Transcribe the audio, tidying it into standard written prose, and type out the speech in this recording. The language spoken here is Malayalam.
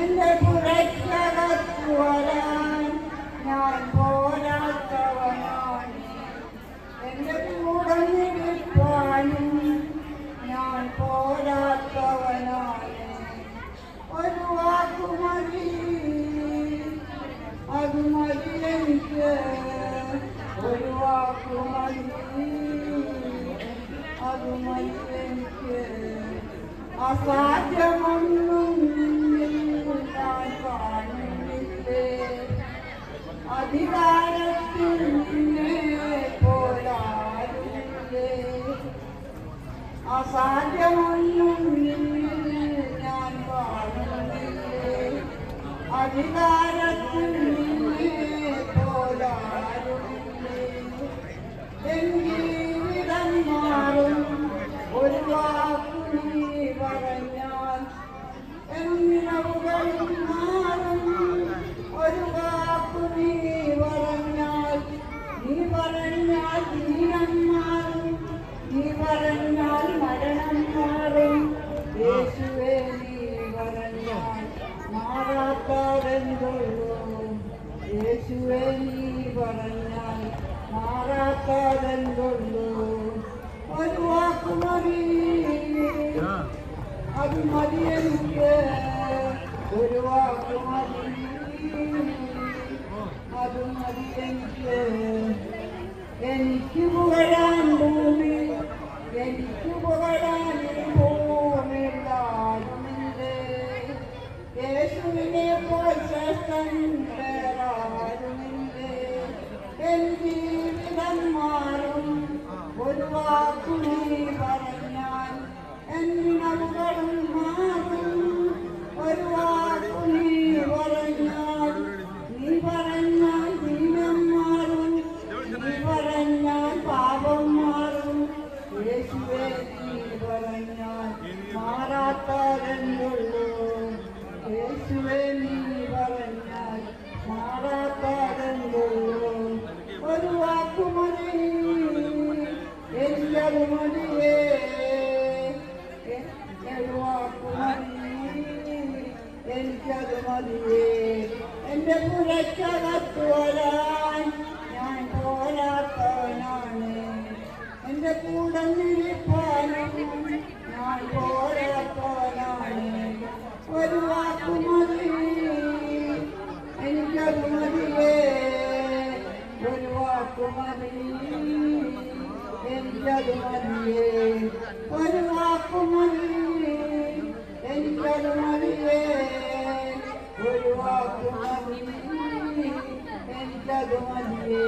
എന്റെ പുറത്തകത്തു വരാൻ ഞാൻ പോരാത്തവനാണ്. എന്റെ കൂടെ നിൽക്കാനും ഞാൻ പോരാത്തവനാണ്. ഒരു വാക്കുമതി, അത് മതി എനിക്ക്. ഒരു വാക്കുമതി, അത് മതി എനിക്ക്. അസാധ്യമൊന്നും ഞാൻ കാണുന്നില്ലേ. അധികാരത്തിൽ നിന്നെ പോരാടുന്നില്ലേ. അസാധ്യമൊന്നും ഞാൻ കാണുന്നില്ലേ. അധികാരത്തിൽ നിന്നെ പോരാടുന്നില്ലേ. എൻ ജീവിതം മാറും ഒരു വാക്കു നീ പറഞ്ഞാൽ. എന്നിനവുകളും മാറും ഒരു വാക്കു നീ പറഞ്ഞാൽ. നീ പറഞ്ഞാൽ ദീനം മാറും, നീ പറഞ്ഞാൽ മരണം മാറും. യേശുവേ നീ പറഞ്ഞാൽ മാറാത്തതെന്തുള്ളൂ. യേശുവേ നീ പറഞ്ഞാൽ മാറാത്തതെന്തുള്ളൂ. ഒരു വാക്കു മതി, അത് മതി എനിക്ക്. ഒരു വാക്കു മതി, അത് മതി എനിക്ക്. എനിക്ക് പുകഴാൻ ഭൂമി, എനിക്ക് പുകഴാൻ ഭൂമിയിലാരുമില്ലേ. യേശുവിനെ പോൽ ശ്രേഷ്ഠൻ വേറാരുമില്ലേ. എൻ ജീവിതം മാറും ഒരു വാക്കു നീ പറഞ്ഞാൽ. എന്നിനവുകളും മാറും ഒരു വാക്കു നീ പറഞ്ഞാൽ. നീ പറഞ്ഞാൽ ദീനം മാറും, നീ പറഞ്ഞാൽ പാപം മാറും. യേശുവേ നീ പറഞ്ഞാൽ മാറാത്തതെന്തുള്ളൂ. യേശുവേ നീ പറഞ്ഞാൽ മാറാത്തതെന്തുള്ളൂ. ഒരു വാക്കു മതി, എനിക്കത് മതിയേ. ഒരു വാക്കു മതി, എനിക്കത് മതിയേ. എന്റെ പുറത്തകത്തു വരാൻ ഞാൻ പോരാത്തവനാണ്. എന്റെ കൂടെ നിൽക്കാനും ഞാൻ പോരാത്തവനാണ്. ഒരു വാക്കു മതി, എനിക്കത് മതിയേ. ഒരു വാക്കു മതി, എനിക്കത് മതിയേ. ഒരു വാക്കു മതി, എനിക്കത് മതിയേ. ഒരു വാക്കു മതി, എനിക്കത് മതിയേ.